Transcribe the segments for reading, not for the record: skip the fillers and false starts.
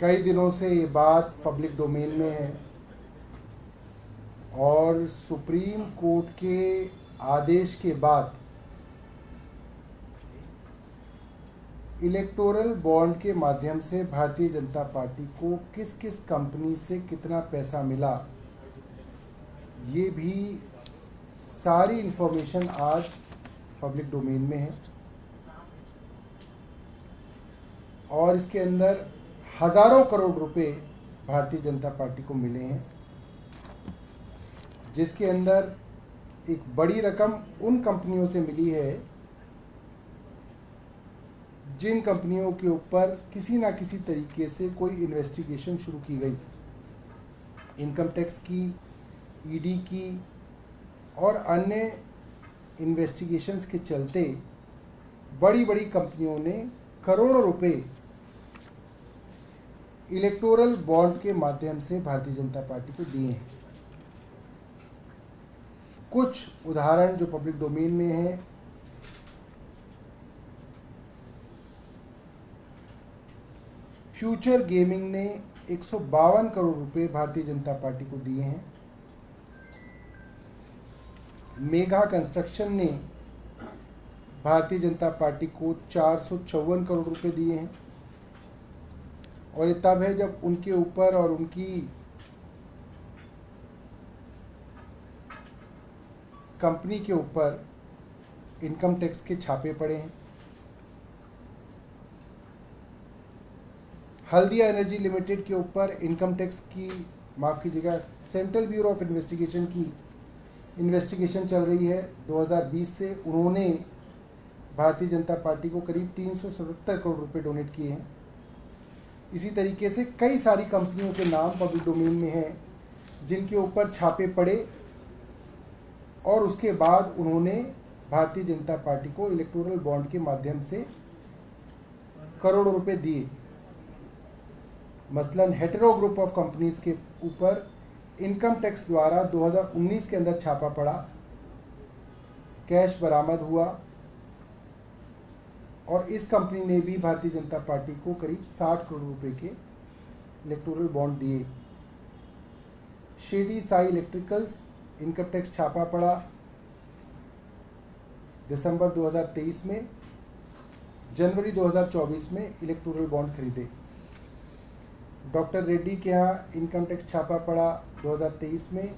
कई दिनों से ये बात पब्लिक डोमेन में है और सुप्रीम कोर्ट के आदेश के बाद इलेक्टोरल बॉन्ड के माध्यम से भारतीय जनता पार्टी को किस किस कंपनी से कितना पैसा मिला, ये भी सारी इन्फॉर्मेशन आज पब्लिक डोमेन में है। और इसके अंदर हज़ारों करोड़ रुपए भारतीय जनता पार्टी को मिले हैं, जिसके अंदर एक बड़ी रकम उन कंपनियों से मिली है जिन कंपनियों के ऊपर किसी ना किसी तरीके से कोई इन्वेस्टिगेशन शुरू की गई, इनकम टैक्स की, ईडी की और अन्य इन्वेस्टिगेशंस के चलते बड़ी बड़ी कंपनियों ने करोड़ों रुपए इलेक्टोरल बॉन्ड के माध्यम से भारतीय जनता पार्टी को दिए हैं। कुछ उदाहरण जो पब्लिक डोमेन में है, फ्यूचर गेमिंग ने 152 करोड़ रुपए भारतीय जनता पार्टी को दिए हैं। मेघा कंस्ट्रक्शन ने भारतीय जनता पार्टी को 454 करोड़ रुपए दिए हैं। और ये तब है जब उनके ऊपर और उनकी कंपनी के ऊपर इनकम टैक्स के छापे पड़े हैं। हल्दिया एनर्जी लिमिटेड के ऊपर इनकम टैक्स की, माफ़ कीजिएगा, सेंट्रल ब्यूरो ऑफ इन्वेस्टिगेशन की इन्वेस्टिगेशन चल रही है 2020 से। उन्होंने भारतीय जनता पार्टी को करीब 377 करोड़ रुपए डोनेट किए हैं। इसी तरीके से कई सारी कंपनियों के नाम पब्लिक डोमेन में हैं जिनके ऊपर छापे पड़े और उसके बाद उन्होंने भारतीय जनता पार्टी को इलेक्टोरल बॉन्ड के माध्यम से करोड़ों रुपए दिए। मसलन हेटेरो ग्रुप ऑफ कंपनीज के ऊपर इनकम टैक्स द्वारा 2019 के अंदर छापा पड़ा, कैश बरामद हुआ और इस कंपनी ने भी भारतीय जनता पार्टी को करीब 60 करोड़ रुपए के इलेक्टोरल बॉन्ड दिए। Shady Sai electricals income tax छापा पड़ा दिसंबर 2023 में, जनवरी 2024 में इलेक्टोरल बॉन्ड खरीदे। डॉक्टर रेड्डी के यहाँ इनकम टैक्स छापा पड़ा 2023 में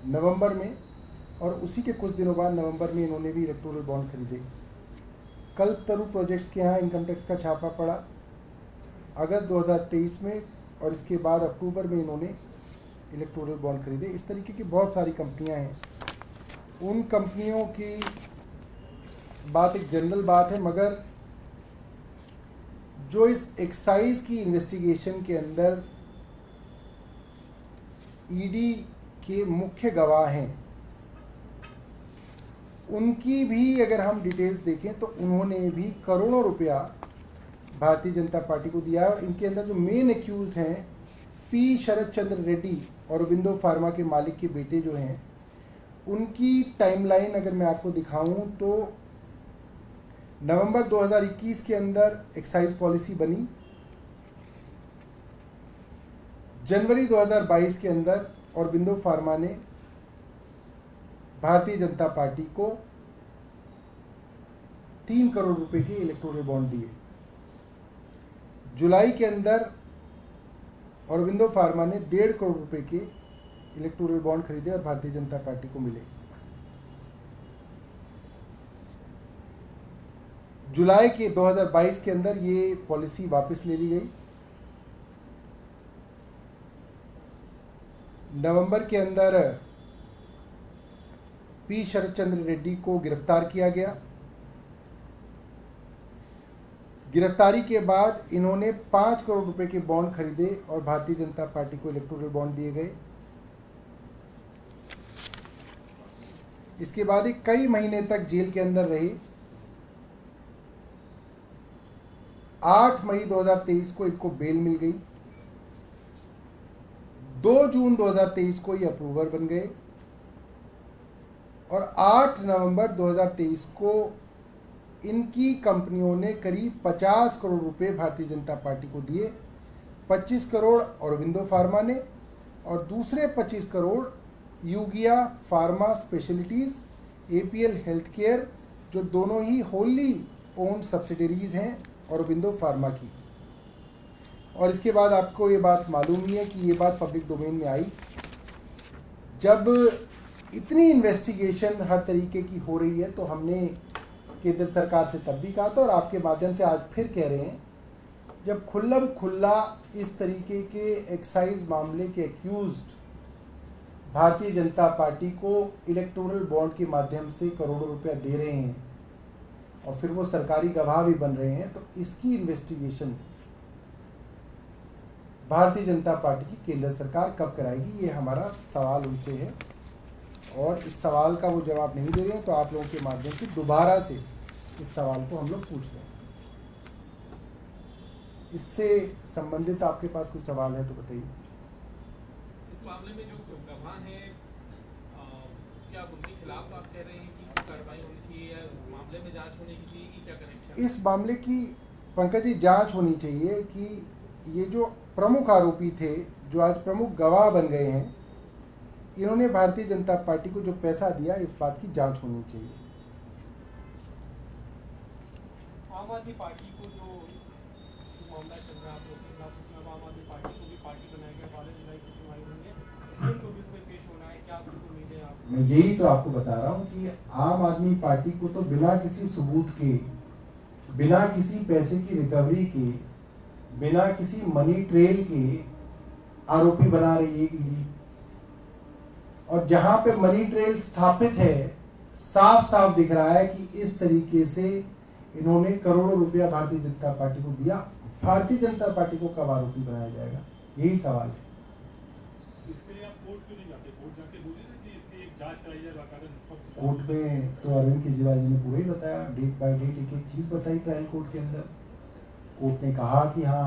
नवंबर में, और उसी के कुछ दिनों बाद नवंबर में इन्होंने भी इलेक्टोरल बॉन्ड खरीदे। कल्पतरु प्रोजेक्ट्स के यहाँ इनकम टैक्स का छापा पड़ा अगस्त 2023 में और इसके बाद अक्टूबर में इन्होंने इलेक्टोरल बॉन्ड खरीदे। इस तरीके की बहुत सारी कंपनियां हैं। उन कंपनियों की बात एक जनरल बात है, मगर जो इस एक्साइज की इन्वेस्टिगेशन के अंदर ईडी के मुख्य गवाह हैं, उनकी भी अगर हम डिटेल्स देखें तो उन्होंने भी करोड़ों रुपया भारतीय जनता पार्टी को दिया है। और इनके अंदर जो मेन एक्यूज हैं, पी शरद चंद्र रेड्डी और औरोबिंदो फार्मा के मालिक के बेटे जो हैं, उनकी टाइमलाइन अगर मैं आपको दिखाऊं तो नवंबर 2021 के अंदर एक्साइज पॉलिसी बनी, जनवरी 2022 के अंदर औरोबिंदो फार्मा ने भारतीय जनता पार्टी को 3 करोड़ रुपए के इलेक्टोरल बॉन्ड दिए। जुलाई के अंदर औरोबिंदो फार्मा ने 1.5 करोड़ रुपए के इलेक्टोरल बॉन्ड खरीदे और भारतीय जनता पार्टी को मिले। जुलाई के 2022 के अंदर ये पॉलिसी वापस ले ली गई। नवंबर के अंदर पी शरद चंद्र रेड्डी को गिरफ्तार किया गया। गिरफ्तारी के बाद इन्होंने 5 करोड़ रुपए के बॉन्ड खरीदे और भारतीय जनता पार्टी को इलेक्टोरल बॉन्ड दिए गए। इसके बाद ये कई महीने तक जेल के अंदर रहे। 8 मई 2023 को इनको बेल मिल गई। 2 जून 2023 को ये अप्रूवर बन गए और 8 नवंबर 2023 को इनकी कंपनियों ने करीब 50 करोड़ रुपए भारतीय जनता पार्टी को दिए। 25 करोड़ औरबिंदो फार्मा ने और दूसरे 25 crore Eugia pharma specialities, APL health care, जो दोनों ही होली ओन्ड सब्सिडरीज हैं औरबिंदो फार्मा की। और इसके बाद आपको ये बात मालूम ही है कि ये बात पब्लिक डोमेन में आई, जब इतनी इन्वेस्टिगेशन हर तरीके की हो रही है तो हमने केंद्र सरकार से तब भी कहा था और आपके माध्यम से आज फिर कह रहे हैं, जब खुल्लम खुल्ला इस तरीके के एक्साइज मामले के एक्यूज्ड भारतीय जनता पार्टी को इलेक्टोरल बॉन्ड के माध्यम से करोड़ों रुपया दे रहे हैं और फिर वो सरकारी गवाह भी बन रहे हैं, तो इसकी इन्वेस्टिगेशन भारतीय जनता पार्टी की केंद्र सरकार कब कराएगी, ये हमारा सवाल उनसे है। और इस सवाल का वो जवाब नहीं दे रहे हैं, तो आप लोगों के माध्यम से दोबारा से इस सवाल को हम लोग पूछ रहे हैं। इससे संबंधित आपके पास कुछ सवाल है तो बताइए। इस मामले में जो गवाह हैं, क्या उनके खिलाफ आप कह रहे हैं कि कार्रवाई होनी चाहिए या इस मामले में जांच होनी चाहिए कि क्या कनेक्शन? इस मामले की पंकज जी जांच होनी चाहिए कि ये जो प्रमुख आरोपी थे, जो आज प्रमुख गवाह बन गए हैं, इन्होंने भारतीय जनता पार्टी को जो पैसा दिया, इस बात की जांच होनी चाहिए। आम आदमी पार्टी को जो मामला चल रहा है आप लोगों के खिलाफ, उसमें आम आदमी पार्टी को भी पार्टी बनाया गया, 12 जुलाई को सुनवाई हुई है, सीएम को भी उसमें पेश होना है, क्या कुछ उम्मीद है आपको? मैं यही तो आपको बता रहा हूँ कि आम आदमी पार्टी को तो बिना किसी सबूत के, बिना किसी पैसे की रिकवरी के, बिना किसी मनी ट्रेल के आरोपी बना रही है ईडी। और जहां पे मनी ट्रेल स्थापित है, साफ साफ दिख रहा है कि इस तरीके से इन्होंने करोड़ों रुपया भारतीय जनता पार्टी को दिया। भारतीय जनता पार्टी को कब आरोपी बनाया जाएगा, यही सवाल है। इसके लिए आप कोर्ट क्यों नहीं जाते? कोर्ट जाके बोलिए ना कि इसकी एक जांच कराई जाए, बाकायदा निष्पक्ष। कोर्ट में तो अरविंद केजरीवाल जी ने पूरा ही बताया, डेट बाय डेट एक एक चीज बताई ट्रायल कोर्ट के अंदर। कोर्ट ने कहा कि हाँ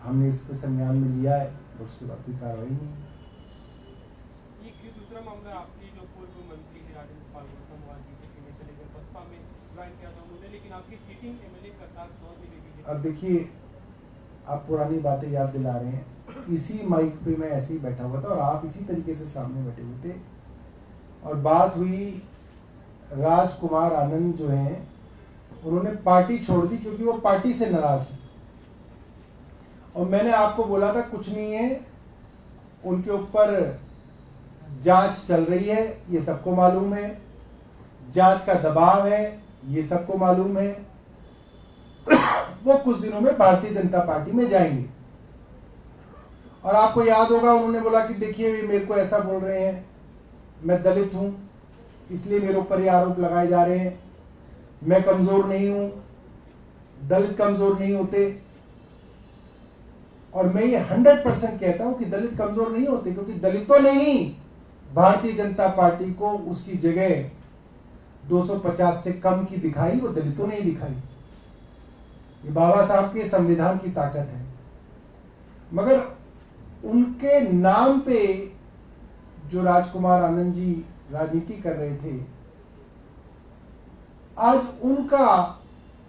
हमने इस पर संज्ञान में लिया है, और उसके बाद कोई कार्रवाई नहीं। ये दूसरा मामला आपकी जो पूर्व मंत्री है राजेंद्र पाल गौतम में चले गए, बसपा में ज्वाइन किया था उन्होंने, लेकिन आपकी सीटिंग एमएलए करतार दौर में लेगी। अब देखिए, आप पुरानी बातें याद दिला रहे हैं। इसी माइक पे मैं ऐसे ही बैठा हुआ था और आप इसी तरीके से सामने बैठे हुए थे, और बात हुई राजकुमार आनंद जो हैं, उन्होंने पार्टी छोड़ दी क्योंकि वो पार्टी से नाराज है। और मैंने आपको बोला था कुछ नहीं है, उनके ऊपर जांच चल रही है, ये सबको मालूम है, जांच का दबाव है, ये सबको मालूम है। वो कुछ दिनों में भारतीय जनता पार्टी में जाएंगे। और आपको याद होगा उन्होंने बोला कि देखिए वे मेरे को ऐसा बोल रहे हैं, मैं दलित हूं इसलिए मेरे ऊपर ये आरोप लगाए जा रहे हैं, मैं कमजोर नहीं हूं, दलित कमजोर नहीं होते। और मैं ये 100% कहता हूं कि दलित कमजोर नहीं होते, क्योंकि दलितों ने ही भारतीय जनता पार्टी को उसकी जगह 250 से कम की दिखाई, वो दलितों ने ही दिखाई। ये बाबा साहब के संविधान की ताकत है। मगर उनके नाम पे जो राजकुमार आनंद जी राजनीति कर रहे थे, आज उनका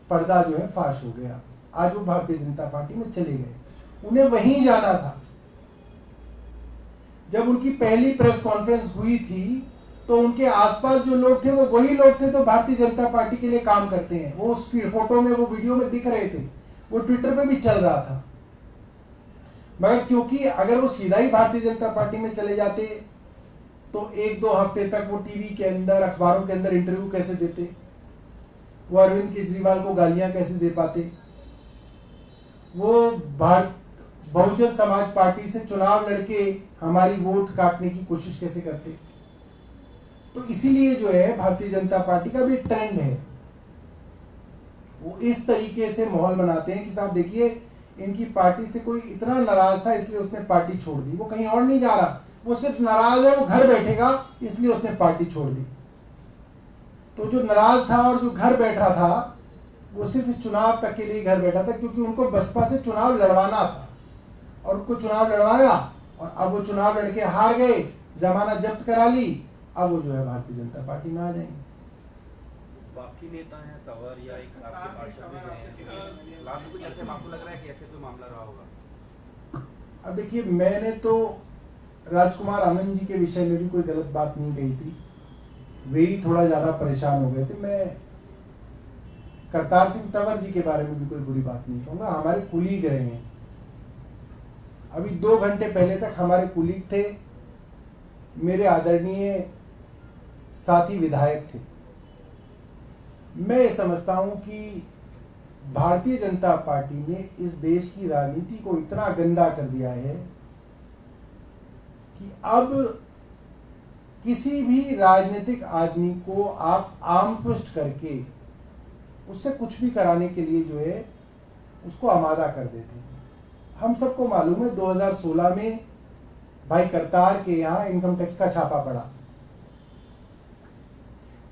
पर्दा जो है फाश हो गया। आज वो भारतीय जनता पार्टी में चले गए, उन्हें वहीं जाना था। जब उनकी पहली प्रेस कॉन्फ्रेंस हुई थी तो उनके आसपास जो लोग थे वो वही लोग थे तो भारतीय जनता पार्टी के लिए काम करते हैं। वो उस फोटो में, वो वीडियो में दिख रहे थे, वो ट्विटर पे भी चल रहा था। मगर क्योंकि अगर वो सीधा ही भारतीय जनता पार्टी में चले जाते तो एक दो हफ्ते तक वो टीवी के अंदर, अखबारों के अंदर इंटरव्यू कैसे देते, वो अरविंद केजरीवाल को गालियां कैसे दे पाते, वो बहुजन समाज पार्टी से चुनाव लड़के हमारी वोट काटने की कोशिश कैसे करते। तो इसीलिए जो है भारतीय जनता पार्टी का भी ट्रेंड है, वो इस तरीके से माहौल बनाते हैं कि साहब देखिए इनकी पार्टी से कोई इतना नाराज था इसलिए उसने पार्टी छोड़ दी। वो कहीं और नहीं जा रहा, वो सिर्फ नाराज है, वो घर बैठेगा इसलिए उसने पार्टी छोड़ दी। तो जो नाराज था और जो घर बैठा था वो सिर्फ चुनाव तक के लिए घर बैठा था, क्योंकि उनको बसपा से चुनाव लड़वाना था और उनको चुनाव लड़वाया और अब वो चुनाव लड़के हार गए, जमानत जब्त करा ली, अब वो जो है भारतीय जनता पार्टी में आ जाएंगे। बाकी नेता हैं तंवर या एक आपके पार्षद हैं, लाभ कुछ ऐसे आपको लग रहा है कि ऐसे कोई मामला रहा होगा? अब देखिए, मैंने तो राजकुमार आनंद जी के विषय में भी कोई गलत बात नहीं कही थी, वे ही थोड़ा ज्यादा परेशान हो गए थे। मैं करतार सिंह तंवर जी के बारे में भी कोई बुरी बात नहीं कहूंगा, हमारे कुलीग रहे हैं। अभी 2 घंटे पहले तक हमारे कुलीग थे, मेरे आदरणीय साथी विधायक थे। मैं ये समझता हूं कि भारतीय जनता पार्टी ने इस देश की राजनीति को इतना गंदा कर दिया है कि अब किसी भी राजनीतिक आदमी को आप आम पुष्ट करके उससे कुछ भी कराने के लिए जो है उसको आमादा कर देते हैं। हम सबको मालूम है 2016 में भाई करतार के यहाँ इनकम टैक्स का छापा पड़ा।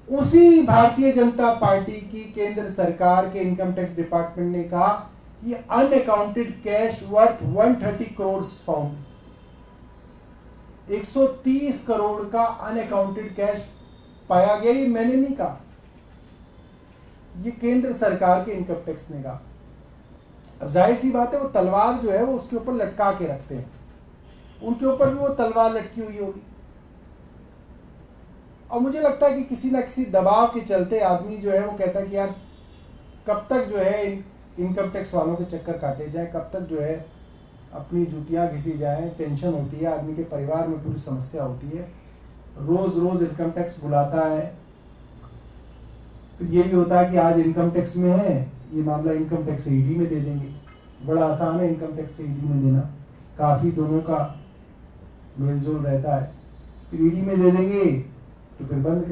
उसी भारतीय जनता पार्टी की केंद्र सरकार के इनकम टैक्स डिपार्टमेंट ने कहा कि unaccounted cash worth 130 crore found. 130 crore का अनअकाउंटेड कैश पाया गया। ये मैंने नहीं कहा, ये केंद्र सरकार के इनकम टैक्स ने कहा। अब जाहिर सी बात है, वो तलवार जो है वो उसके ऊपर लटका के रखते हैं, उनके ऊपर भी वो तलवार लटकी हुई होगी। और मुझे लगता है कि किसी ना किसी दबाव के चलते आदमी जो है वो कहता है कि यार कब तक जो है इनकम टैक्स वालों के चक्कर काटे जाए, कब तक जो है अपनी जूतियां घिसी जाए। टेंशन होती है, आदमी के परिवार में पूरी समस्या होती है, रोज रोज इनकम टैक्स बुलाता है। फिर ये भी होता है कि आज इनकम टैक्स में है, ये मामला इनकम टैक्स से ईडी में दे देंगे। बड़ा आसान है इनकम टैक्स से ईडी में देना, काफ़ी दोनों का मेलजोल रहता है। फिर ईडी में दे देंगे तो फिर बंद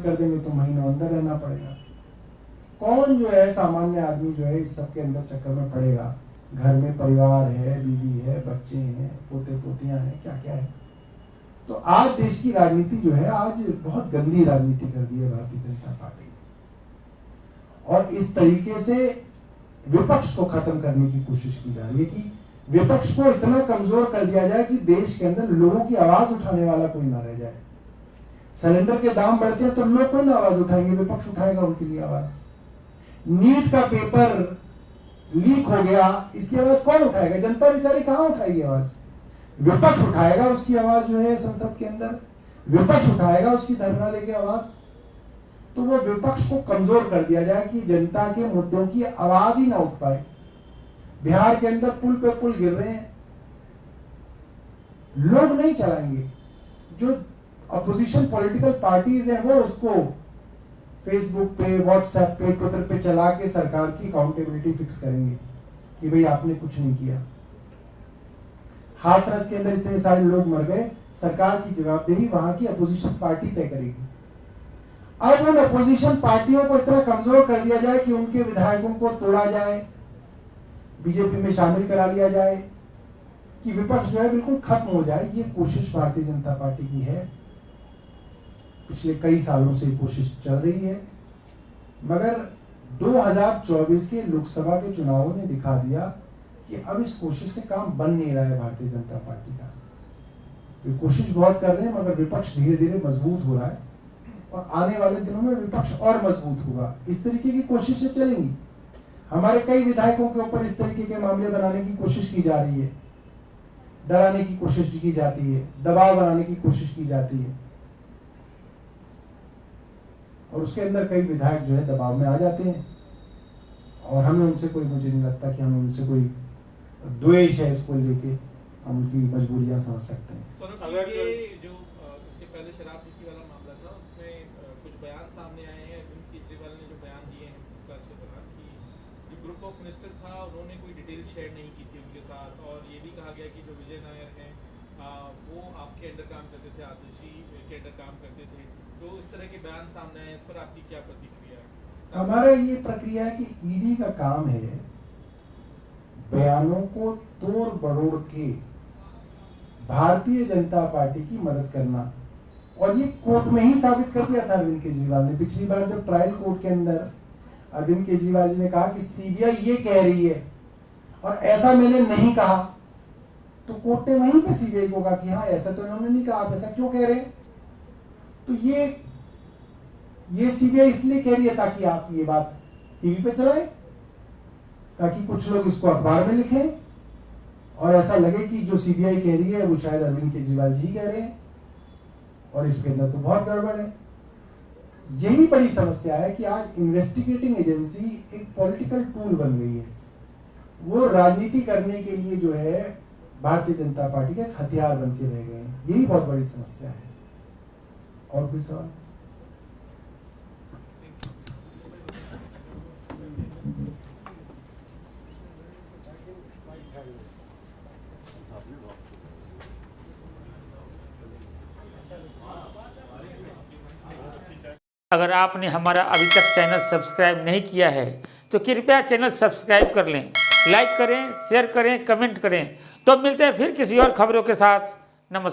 कर देंगे तो महीनों अंदर रहना पड़ेगा। कौन जो है सामान्य आदमी जो है इस सब के अंदर चक्कर में पड़ेगा? घर में परिवार है, बीवी है, बच्चे हैं, पोते पोतियां हैं, क्या क्या है। तो आज देश की राजनीति जो है आज बहुत गंदी राजनीति कर दी है भारतीय जनता पार्टी ने। और इस तरीके से विपक्ष को खत्म करने की कोशिश की जा रही है कि विपक्ष को इतना कमजोर कर दिया जाए कि देश के अंदर लोगों की आवाज उठाने वाला कोई ना रह जाए। सिलेंडर के दाम बढ़ते हैं तो लोग कोई ना आवाज उठाएंगे, विपक्ष उठाएगा उनके लिए आवाज। नीट का पेपर लीक हो गया, इसकी आवाज कौन उठाएगा? जनता बेचारी कहां उठाएगी आवाज? विपक्ष उठाएगा उसकी आवाज जो है संसद के अंदर, विपक्ष उठाएगा उसकी धरना देके आवाज। तो वो विपक्ष को कमजोर कर दिया जाए कि जनता के मुद्दों की आवाज ही ना उठ पाए। बिहार के अंदर पुल पे पुल गिर रहे हैं, लोग नहीं चलाएंगे। जो अपोजिशन पॉलिटिकल पार्टीज हैं वो उसको फेसबुक पे, व्हाट्सएप पे, ट्विटर पे चला के सरकार की अकाउंटेबिलिटी फिक्स करेंगे कि भाई आपने कुछ नहीं किया। हाथरस के अंदर इतने सारे लोग मर गए, सरकार की जवाबदेही वहां की अपोजिशन पार्टी तय करेगी। अब उन अपोजिशन पार्टियों को इतना कमजोर कर दिया जाए कि उनके विधायकों को तोड़ा जाए, बीजेपी में शामिल करा लिया जाए, कि विपक्ष जो है बिल्कुल खत्म हो जाए। ये कोशिश भारतीय जनता पार्टी की है, पिछले कई सालों से कोशिश चल रही है। मगर 2024 के लोकसभा के चुनावों ने दिखा दिया कि अब इस कोशिश से काम बन नहीं रहा है भारतीय जनता पार्टी का। वे कोशिश बहुत कर रहे हैं मगर विपक्ष धीरे धीरे मजबूत हो रहा है और आने वाले दिनों में विपक्ष और मजबूत होगा। इस तरीके की कोशिशें चलेंगी। हमारे कई विधायकों के ऊपर इस तरीके के मामले बनाने की कोशिश की जा रही है, डराने की कोशिश की जाती है, दबाव बनाने की कोशिश की जाती है और उसके अंदर कई विधायक जो है दबाव में आ जाते हैं और हमें उनसे कोई, मुझे नहीं लगता कि हमें उनसे कोई द्वेष है इसको लेके हम उनकी मजबूरियां समझ सकते हैं। अगर ये जो इसके पहले शराब नीति वाला मामला था उसमें कुछ बयान सामने आए हैं। अरविंद केजरीवाल ने जो बयान दिए हैं पूछताछ के दौरान कि जो ग्रुप ऑफ मिनिस्टर था उन्होंने कोई डिटेल शेयर नहीं की थी उनके साथ, और ये भी कहा गया कि जो विजय नायर हैं वो आपके अंडर काम करते थे, आतिशी के अंडर काम करते थे। तो इस तरह के बयान सामने आए, इस पर आपकी क्या प्रतिक्रिया है? हमारा ये प्रक्रिया है कि ईडी का काम है बयानों को तोड़ बड़ोड़ के भारतीय जनता पार्टी की मदद करना, और ये कोर्ट में ही साबित कर दिया था अरविंद केजरीवाल ने। पिछली बार जब ट्रायल कोर्ट के अंदर अरविंद केजरीवाल जी ने कहा कि सीबीआई ये कह रही है और ऐसा मैंने नहीं कहा, तो कोर्ट ने वहीं पे सीबीआई को कहा कि हाँ ऐसा तो इन्होंने नहीं कहा, आप ऐसा क्यों कह रहे हैं? तो ये ये सीबीआई इसलिए कह रही है ताकि आप ये बात टीवी पे चलाएं, ताकि कुछ लोग इसको अखबार में लिखें और ऐसा लगे कि जो सीबीआई कह रही है वो शायद अरविंद केजरीवाल जी कह रहे हैं, और इसके अंदर तो बहुत गड़बड़ है। यही बड़ी समस्या है कि आज इन्वेस्टिगेटिंग एजेंसी एक पॉलिटिकल टूल बन गई है, वो राजनीति करने के लिए जो है भारतीय जनता पार्टी के हथियार बन के रह गए हैं। यही बहुत बड़ी समस्या है। और कोई सवाल? अगर आपने हमारा अभी तक चैनल सब्सक्राइब नहीं किया है तो कृपया चैनल सब्सक्राइब कर लें, लाइक करें, शेयर करें, कमेंट करें। तो मिलते हैं फिर किसी और खबरों के साथ। नमस्कार।